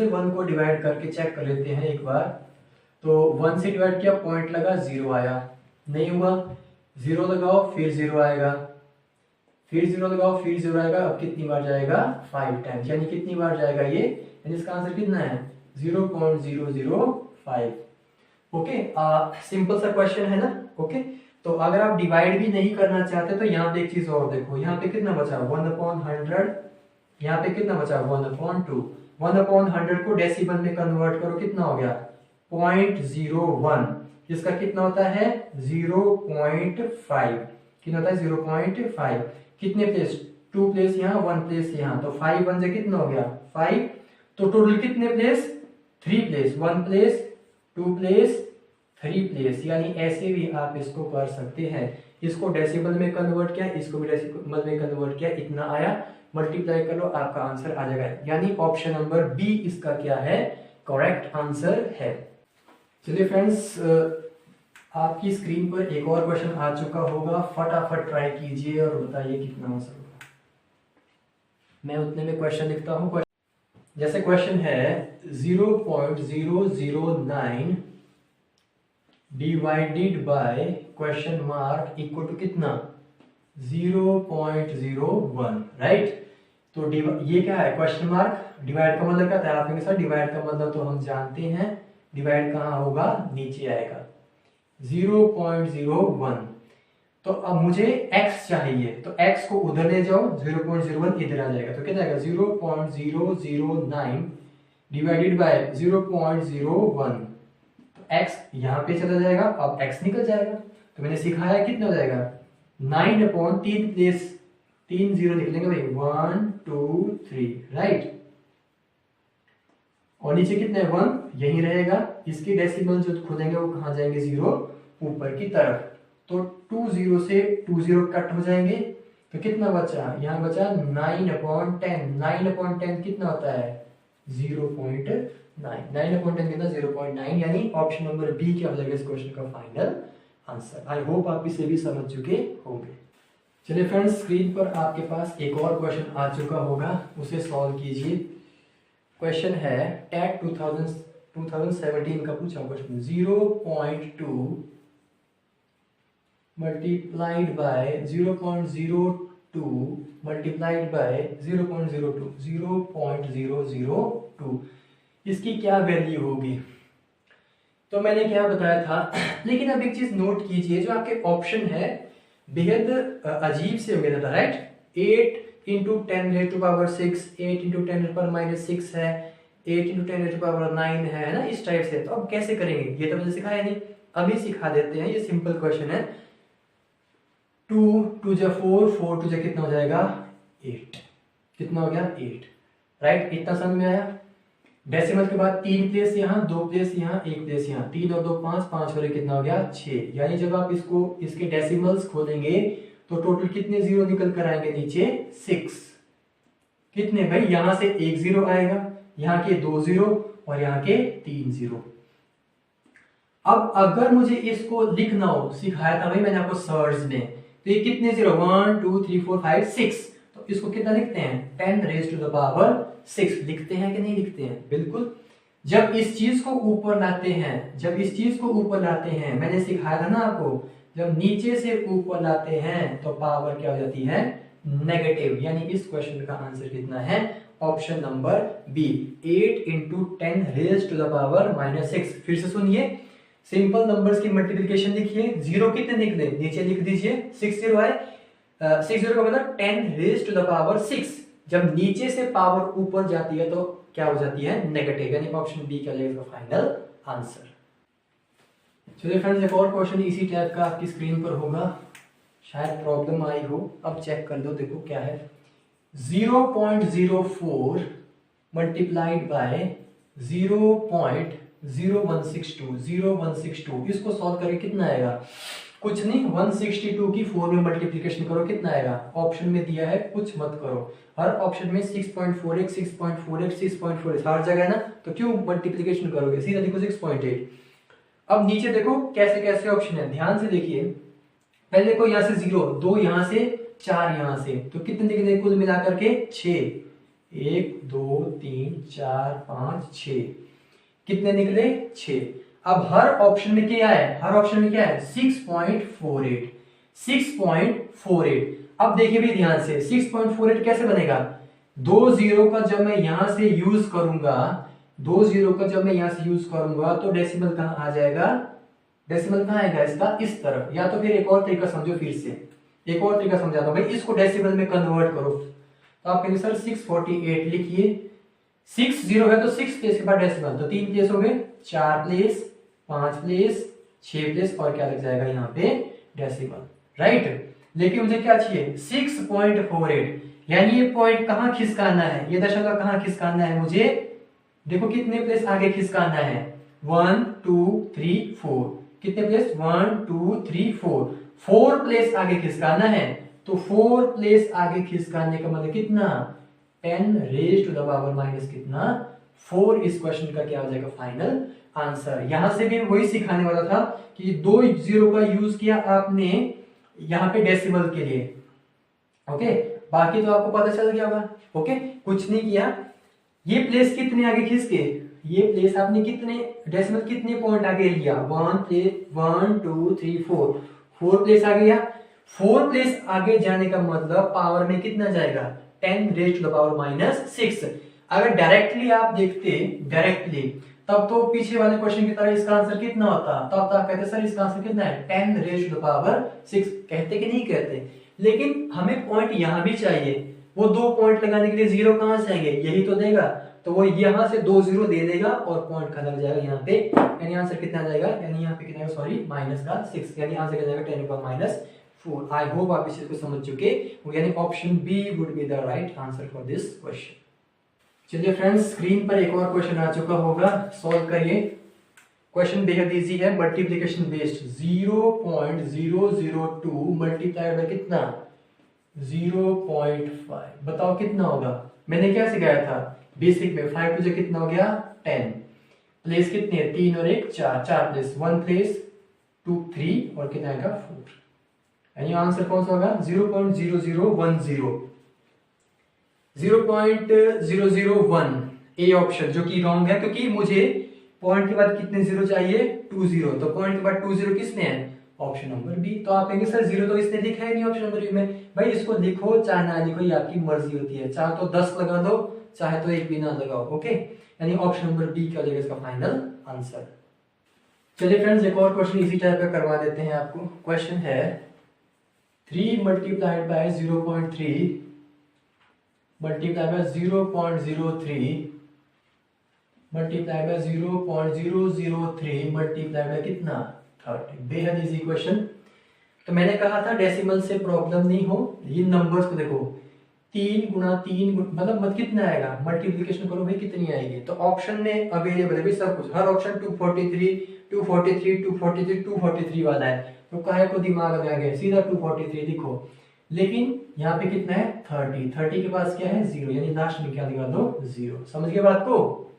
A: 1 को डिवाइड करके चेक कर लेते हैं एक बार। तो 1 से डिवाइड किया, पॉइंट लगा, 0 आया, नहीं हुआ, 0 लगाओ फिर 0 आएगा, फिर 0 लगाओ फिर 0 आएगा। अब कितनी बार जाएगा, 5 टाइम्स, यानी कितनी बार जाएगा ये, यानी इसका आंसर कितना है 0.005। ओके, सिंपल सा क्वेश्चन है ना। ओके, तो अगर आप डिवाइड भी नहीं करना चाहते तो यहाँ पे एक चीज और देखो, यहाँ पे कितना बचा 1/100, यहाँ पे कितना बचा 1/2। 1/100 को डेसिमल में कन्वर्ट करो, कितना हो गया 0.01, इसका कितना होता है 0.5, कितना होता है 0.5, कितने प्लेस, 2 प्लेस यहाँ, 1 प्लेस यहाँ, तो 5 1 से कितना हो गया 5, तो टोटल कितने place 3 place, 1 place 2 place 3 place, यानी ऐसे भी आप इसको कर सकते हैं। इसको डेसिमल में कन्वर्ट किया, इसको भी डेसिमल में कन्वर्ट किया, इतना आया, मल्टीप्लाई कर लो आपका आंसर आ जाएगा, यानी ऑप्शन नंबर बी इसका क्या है, करेक्ट आंसर है। चलिए फ्रेंड्स, आपकी स्क्रीन पर एक और क्वेश्चन आ चुका होगा, फटाफट ट्राई कीजिए और बताइए कितना हो सकता। मैं उतने में क्वेश्चन लिखता हूं। जैसे क्वेश्चन है 0.009 divided by question mark equal to कितना 0.01, राइट। तो ये क्या है, क्वेश्चन मार्क, डिवाइड का मतलब क्या था, आपके साथ डिवाइड का मतलब तो हम जानते हैं, डिवाइड कहाँ होगा, नीचे आएगा 0.01। तो अब मुझे x चाहिए, तो x को उधर ले जाओ, 0.01 इधर आ जाएगा, तो कितना आएगा 0.009 डिवाइडेड बाय 0.01, तो x यहाँ पे चला जाएगा, अब x निकल जाएगा। तो मैंने सिखाया कितना हो जाएगा 9/3 प्लेस 3 0 निकलेंगे भाई, 1 2 3, राइट। और नीचे कितना है 1, यही रहेगा, इसके डेसिमल जो खुलेंगे वो कहाँ जाएंगे 0 ऊपर की तरफ, तो 2 0 से 2 0 कट हो जाएंगे, तो कितना बचा, यहाँ बचा 9/10, 9/10 कितना होता है 0.9, 9/10 कितना 0.9, यानी ऑप्शन नंबर बी क्या हो जाएगा इस क्वेश्चन का फाइनल आंसर। आई होप आप इसे भी समझ चुके होंगे। चलिए फ्रेंड्स, स्क्रीन पर आपके पास एक और क्वेश्चन आ चुका होगा, उसे सॉल्व कीजिए। क्वेश्चन है टैट 2017 का पूछा question, 0.2 multiplied by 0.02 multiplied by 0.02, इसकी क्या वैल्यू होगी। तो मैंने क्या बताया था, लेकिन अब एक चीज नोट कीजिए, जो आपके ऑप्शन है बेहद अजीब से हो गया था, राइट। 8 × 10⁻⁶, 8 × 10⁻⁻6 है, 8 × 10⁻9 है ना, इस टाइप से। तो अब कैसे करेंगे, ये तो मुझे सिखाया नहीं, अभी सिखा देते हैं। ये सिंपल क्वेश्चन है, 2 2 जा 4, 4 2 जा कितना हो जाएगा 8, कितना हो गया 8, राइट। इतना समझ में आया। डेसिमल के बाद 3 प्लेस यहाँ, 2 प्लेस यहाँ, 1 प्लेस यहाँ, 3 और 2 5, 5 और 1 कितना हो गया 6, यानी जब आप इसको इसके डेसिमल्स खोलेंगे तो टोटल कितने जीरो निकल कर आएंगे नीचे 6, कितने भाई, यहां से 1 0 आएगा, यहाँ के 2 0 और यहाँ के 3 0। अब अगर मुझे इसको लिखना हो, सिखाया था भाई मैंने आपको सर्च में, तो ये कितने जीरो 1 2 3 4 5 6, तो इसको कितना लिखते हैं 10⁻6 लिखते हैं कि नहीं लिखते हैं, बिल्कुल। जब इस चीज को ऊपर लाते हैं, जब इस चीज को ऊपर लाते हैं, मैंने सिखाया था ना आपको, जब नीचे से ऊपर लाते हैं तो पावर क्या हो जाती है नेगेटिव, यानी इस क्वेश्चन का आंसर कितना है ऑप्शन नंबर बी, 8 × 10⁻⁻6। फिर से सुनिए, सिंपल नंबर्स की मल्टीप्लिकेशन लिखिए, जीरो कितने निकले नीचे लिख दीजिए, 6 0 है, 6 0 का मतलब 10⁻6, जब नीचे से पावर ऊपर जाती है तो क्या हो जाती है नेगेटिव, यानी ऑप्शन बी क्या जाएगा फाइनल आंसर। चलिए फ्रेंड्स, एक और क्वेश्चन इसी टाइप का आपकी स्क्रीन पर होगा, शायद प्रॉब्लम आई हो, अब चेक कर लो, देखो क्या है। 0.04 मल्टीप्लाइड बाय 0.0162, इसको सॉल्व करके कितना आएगा, कुछ नहीं, 162 की 4 में मल्टीप्लिकेशन करो, कितना आएगा? ऑप्शन में दिया है, कुछ मत करो। हर ऑप्शन में 6.48 6.48 6.48 हर जगह है ना, तो क्यों मल्टीप्लिकेशन करोगे, सीधा देखो 6.8। अब नीचे देखो कैसे कैसे ऑप्शन है, ध्यान से देखिए। पहले देखो यहाँ से 0, 2 यहाँ से, 4 यहाँ से, तो कितने निकले कुल मिलाकर के? 6। 1 2 3 4 5 6, कितने निकले? 6। अब हर ऑप्शन में क्या है? हर ऑप्शन में क्या है? 6.48 6.48। अब देखिए भी ध्यान से, 6.48 कैसे बनेगा? 2 जीरो का जब मैं यहां से यूज करूंगा, 2 जीरो का जब मैं यहां से यूज करूंगा तो डेसिमल कहां आ जाएगा? डेसिमल कहां आएगा इसका? इस तरफ। या तो फिर एक और तरीका समझो, फिर से एक और तरीका समझाता हूं भाई, इसको डेसिमल में कन्वर्ट करो। तो आप कहेंगे सर 648 लिखिए, 6 जीरो है तो 6 प्लेस के बाद डेसिमल, तो 3 प्लेस हो गए, 4 प्लेस, 5 प्लेस, 6 प्लेस, और क्या लग जाएगा यहाँ पे? Decimal, right. लेकिन मुझे क्या चाहिए? 6.48, यानी ये पॉइंट कहां खिसकाना है, ये दशमलव कहां खिसकाना है मुझे? देखो कितने प्लेस आगे खिसकाना है? 1 2 3 4, कितने प्लेस? 1 2 3 4, 4 प्लेस आगे खिसकाना है। तो 4 प्लेस आगे खिसकाने का मतलब कितना? 10 raise to the power minus कितना? 4। इस क्वेश्चन का क्या हो जाएगा फाइनल आंसर। यहां से भी वही सिखाने वाला था कि 2 जीरो का यूज किया आपने यहां पे डेसिमल के लिए, ओके। बाकी तो आपको पता चल गया होगा, ओके। कुछ नहीं किया, ये प्लेस कितने आगे खिसके? ये प्लेस आपने कितने डेसिमल कितने पॉइंट आगे लिया? 1 2 3 4, 4 प्लेस आगे गया। 4 प्लेस आगे जाने का मतलब पावर में कितना जाएगा? 10 raise to the power minus 6। अगर डायरेक्टली आप देखते, डायरेक्टली, तब तो पीछे वाले क्वेश्चन की तरह इसका आंसर कितना होता? तब तो आप कहते सर इसका आंसर कितना है? 10 रेज टू द पावर 6। कहते कि नहीं कहते? लेकिन हमें पॉइंट यहां भी चाहिए। वो 2 पॉइंट लगाने के लिए जीरो कहां से आएंगे? यही तो देगा, तो वो यहां से 2 जीरो दे देगा और पॉइंट खत्म हो जाएगा यहाँ पे। यानी आंसर कितना आ जाएगा? यानी यहाँ पे कितना आएगा? सॉरी, माइनस का 6, यानी आंसर कितना जाएगा? 10 पावर माइनस 4। आई होप आप इस चीज को समझ चुके, यानी option B would be the right answer for this question. चलिए फ्रेंड्स, स्क्रीन पर एक और क्वेश्चन आ चुका होगा, सॉल्व करिए। क्वेश्चन बेहद इजी है, मल्टीप्लिकेशन बेस्ड। 0.002 मल्टीप्लाइड बाय कितना? 0.5। बताओ कितना होगा? मैंने क्या सिखाया था बेसिक में? 5 टू कितना हो गया? 10। प्लेस कितने? 3 और 1 4, 4 प्लेस, 1 प्लेस 2 3, और कितना आएगा? 4। यानी आंसर कौन सा होगा? 0.0010, 0.001 ए ऑप्शन, जो कि रॉन्ग है, क्योंकि मुझे पॉइंट के बाद कितने जीरो चाहिए? 2 जीरो, तो पॉइंट के बाद 2 जीरो किसमें है? Option number B. तो आप कहेंगे सर जीरो तो इसने लिखा है नहीं ऑप्शन नंबर बी में। भाई इसको लिखो चाहे ना लिखो, ये आपकी मर्जी होती है, चाहे तो 10 लगा दो, चाहे तो 1 भी ना लगाओ, ओके। यानी ऑप्शन नंबर बी क्या हो जाएगा इसका फाइनल आंसर। चलिए फ्रेंड्स, एक और क्वेश्चन इसी टाइप का करवा देते हैं आपको। क्वेश्चन है 3 multiplied by 0.3 multiply by 0.03 multiply by 0.003 multiply by कितना? 30। बेहद इजी क्वेश्चन। तो मैंने कहा था डेसिमल से प्रॉब्लम नहीं हो, ये नंबर्स को देखो, 3 गुना 3 मतलब मत कितना आएगा? मल्टीप्लिकेशन करो भाई कितनी आएगी? तो ऑप्शन में अवेलेबल है सब कुछ, हर ऑप्शन 243 243 243 243 वाला है, तो काहे को दिमाग लगा गया, सीधा 243 लिखो। लेकिन यहाँ पे कितना है? 30। 30 के पास क्या है? 0, यानी लास्ट में क्या लगा दो? 0। समझ गए बात को?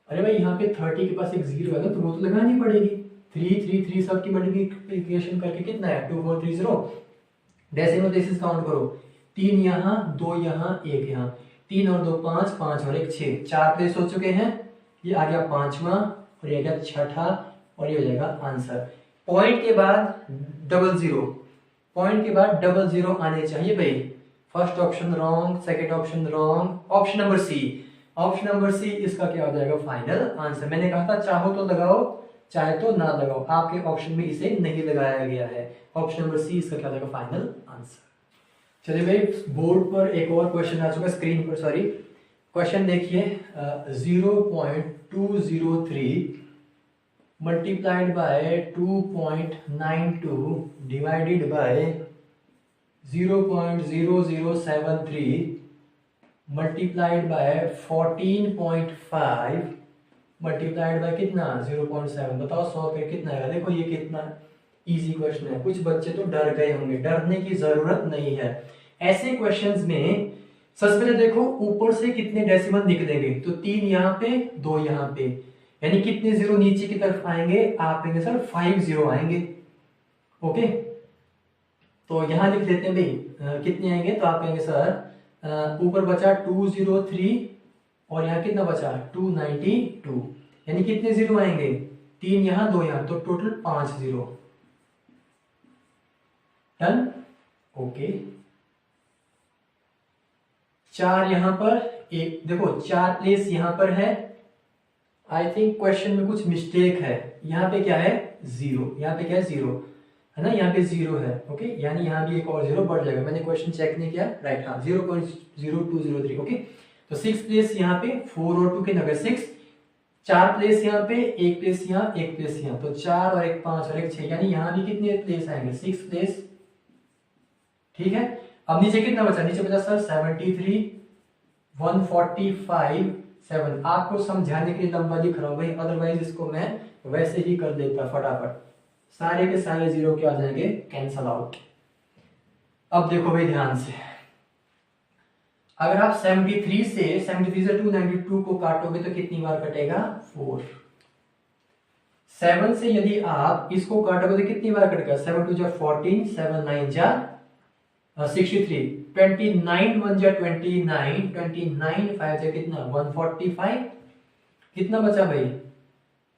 A: अरे भाई यहाँ पे 30 के पास एक 0 है तो वो तो लगानी पड़ेगी। 3 3 3 सब की मल्टीप्लिकेशन करके कितना है? 2430। डेसिमल बेसिस काउंट करो, 3 यहाँ, 2 यहाँ, 1 यहाँ, 3 और 2 5, 5 और 1 6, 4 प्लेस हो चुके हैं। ये आ गया 5वां और ये आ गया 6ठा, और ये हो जाएगा आंसर। पॉइंट के बाद डबल जीरो, पॉइंट के बाद डबल जीरो आने चाहिए भाई। First option wrong, second option wrong, option number C, option number C इसका क्या हो जाएगा फाइनल आंसर। मैंने कहा था चाहो तो लगाओ चाहे तो ना लगाओ, आपके ऑप्शन में इसे नहीं लगाया गया है। ऑप्शन नंबर सी इसका क्या हो जाएगा फाइनल आंसर। चलिए भाई, बोर्ड पर एक और क्वेश्चन आ चुका है, स्क्रीन पर सॉरी। क्वेश्चन देखिए, 0.203 multiplied by 2.92 divided by 0.0073 multiplied by 14.5 multiplied by कितना? 0.7। बताओ 100 पे कितना आएगा? देखो ये कितना इजी क्वेश्चन है। कुछ बच्चे तो डर गए होंगे, डरने की जरूरत नहीं है। ऐसे क्वेश्चंस में सबसे पहले देखो ऊपर से कितने डेसिमल निकलेंगे, तो 3 यहाँ पे 2 यहाँ पे, यानी कितने जीरो नीचे की तरफ आएंगे, आप आएंगे सर 5 जीरो आएंगे। ओके, तो यहां लिख लेते हैं भाई कितने आएंगे, तो आप कहेंगे सर ऊपर बचा 203 और यहाँ कितना बचा 292, यानी कितने जीरो आएंगे, 3 यहाँ 2 यहाँ, तो टोटल 5 जीरो। डन। ओके, 4 यहां पर, एक देखो 4 प्लेस यहां पर है। आई थिंक क्वेश्चन में कुछ मिस्टेक है, यहाँ पे क्या है 0, यहाँ पे क्या है 0 है ना, यहाँ पे 0 है। ओके, यानी यहाँ भी एक और 0 बढ़ जाएगा, मैंने क्वेश्चन चेक नहीं किया। राइट, हाँ 0.0203। ओके, तो 6 प्लेस यहाँ पे 4 और 2 के नगर 6, 4 प्लेस यहाँ पे, 1 प्लेस यहाँ, 1 प्लेस यहाँ, तो 4 और 1 5 और 1 6, यानी यहाँ भी कितने प्लेस आएंगे 6 प्लेस। ठीक है, अब नीचे कितना बचा, नीचे बचा सर 73, 145, 7। आपको समझाने के लिए लंबा लिख रहा हूं भाई, अदरवाइज इसको मैं वैसे ही कर देता फटाफट, सारे के सारे जीरो क्या आ जाएंगे, कैंसल आउट। अब देखो भाई ध्यान से, अगर आप 73 से 292 को काटोगे तो कितनी बार कटेगा 4। 7 से यदि आप इसको काटोगे तो कितनी बार कटेगा, 7 2 जा 14, 7 9 जा 63, 29 1 जा 29, 29 5 जा कितना 145। कितना बचा भाई,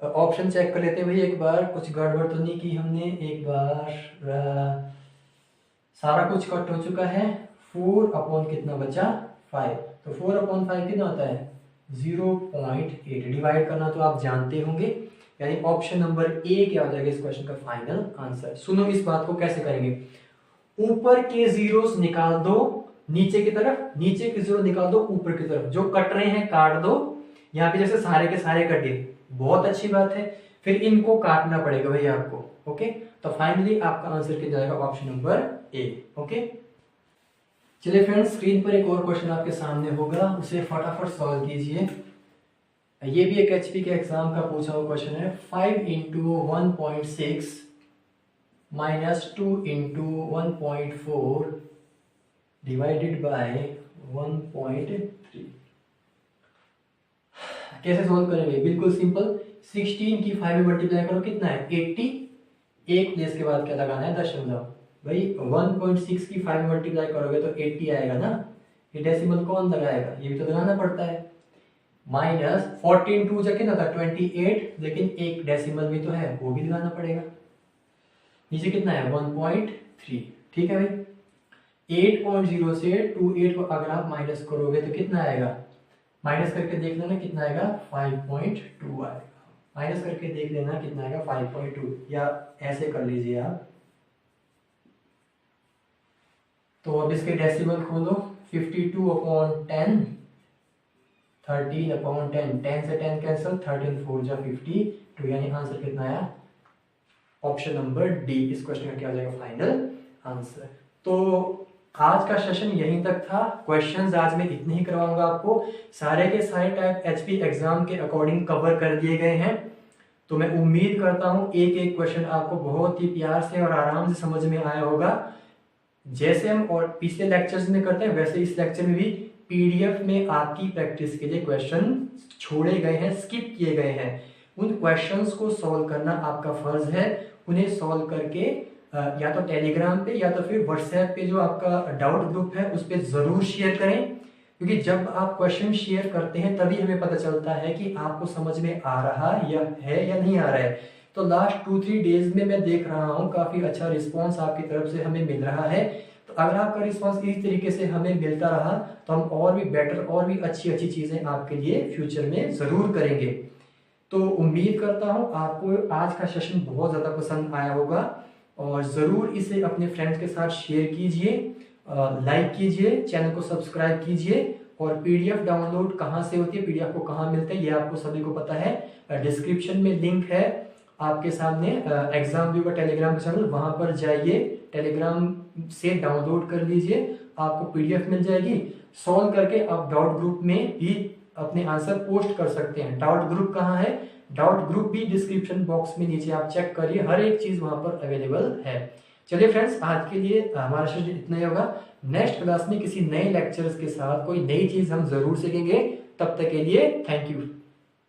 A: ऑप्शन चेक कर लेते हैं भाई एक बार, कुछ गड़बड़ तो नहीं की हमने। एक बार सारा कुछ कट हो चुका है। 4 अपॉन कितना बचा 5, तो 4 अपॉन 5 कितना होता है 0.8। डिवाइड करना तो आप जानते होंगे, यानी ऑप्शन नंबर ए क्या हो जाएगा इस क्वेश्चन का फाइनल आंसर। सुनो इस बात को कैसे करेंगे, ऊपर के जीरोस निकाल दो नीचे की तरफ, नीचे के जीरो निकाल दो ऊपर की तरफ, जो कट रहे हैं काट दो। यहाँ पे जैसे सारे के सारे कटे, बहुत अच्छी बात है, फिर इनको काटना पड़ेगा भाई आपको। ओके, तो फाइनली आपका आंसर क्या जाएगा, ऑप्शन नंबर ए। ओके, चलिए फ्रेंड्स, स्क्रीन पर एक और क्वेश्चन आपके सामने होगा, उसे फटाफट सॉल्व कीजिए। ये भी एक एचपी के एग्जाम का पूछा हुआ क्वेश्चन है। 5 into 1.6 minus 2 into 1.4 divided by 1.3। कैसे सोल्व करेंगे, बिल्कुल सिंपल। 16 की 5 में मल्टीप्लाई करो, कितना है 80, एक प्लेस के बाद क्या लगाना है दशमलव। भाई 1.6 की 5 में मल्टीप्लाई करोगे तो 80 आएगा ना, ये डेसिमल कौन लगाएगा, ये भी तो लगाना पड़ता है। माइनस 14 2 जा कितना था 28, लेकिन एक डेसिमल भी तो है, वो भी लगाना पड़ेगा। नीचे कितना है 1.3। ठीक है भाई, 8.0 से 28 को अगर आप माइनस करोगे तो कितना आएगा, माइनस करके देख लेना कितना आएगा 5.2 आएगा। माइनस करके देख लेना कितना आएगा 5.2, या ऐसे कर लीजिए आप। तो अब इसके डेसिमल खोलो, 52 अपॉन 10, 13 अपॉन 10, 10 से 10 कैंसिल, 13 4 जा 52, यानी आंसर कितना आया, ऑप्शन नंबर डी इस क्वेश्चन का क्या हो जाएगा फाइनल आंसर। तो आज का सेशन यहीं तक था। क्वेश्चंस आज मैं इतने ही करवाऊंगा आपको, सारे के सारे टाइप एचपी एग्जाम के अकॉर्डिंग कवर कर दिए गए हैं। तो मैं उम्मीद करता हूं एक एक क्वेश्चन आपको बहुत ही प्यार से और आराम से समझ में आया होगा। जैसे हम और पिछले लेक्चर्स में करते हैं वैसे इस लेक्चर में भी पीडीएफ में आपकी प्रैक्टिस के लिए क्वेश्चन छोड़े गए हैं, स्किप किए गए हैं। उन क्वेश्चंस को सॉल्व करना आपका फर्ज है। उन्हें सॉल्व करके या तो टेलीग्राम पे या तो फिर व्हाट्सएप पे जो आपका डाउट ग्रुप है उस पर जरूर शेयर करें, क्योंकि जब आप क्वेश्चन शेयर करते हैं तभी हमें पता चलता है कि आपको समझ में आ रहा या नहीं आ रहा है। तो लास्ट 2-3 डेज में मैं देख रहा हूँ काफी अच्छा रिस्पॉन्स आपकी तरफ से हमें मिल रहा है। तो अगर आपका रिस्पॉन्स इस तरीके से हमें मिलता रहा तो हम और भी बेटर और भी अच्छी अच्छी चीजें आपके लिए फ्यूचर में जरूर करेंगे। तो उम्मीद करता हूँ आपको आज का सेशन बहुत ज्यादा पसंद आया होगा, और ज़रूर इसे अपने फ्रेंड्स के साथ शेयर कीजिए, लाइक कीजिए, चैनल को सब्सक्राइब कीजिए। और पीडीएफ डाउनलोड कहाँ से होती है, पीडीएफ को कहाँ मिलते हैं, ये आपको सभी को पता है। डिस्क्रिप्शन में लिंक है आपके सामने, एग्जाम व्यू का टेलीग्राम का चैनल, वहाँ पर जाइए, टेलीग्राम से डाउनलोड कर लीजिए, आपको पीडीएफ मिल जाएगी। सॉल्व करके आप डाउट ग्रुप में भी अपने आंसर पोस्ट कर सकते हैं। डाउट ग्रुप कहाँ है,
B: डाउट ग्रुप भी डिस्क्रिप्शन बॉक्स में नीचे आप चेक करिए, हर एक चीज वहां पर अवेलेबल है। चलिए फ्रेंड्स, आज के लिए हमारा सेशन इतना ही होगा। नेक्स्ट क्लास में किसी नए लेक्चर्स के साथ कोई नई चीज हम जरूर सीखेंगे। तब तक के लिए थैंक यू।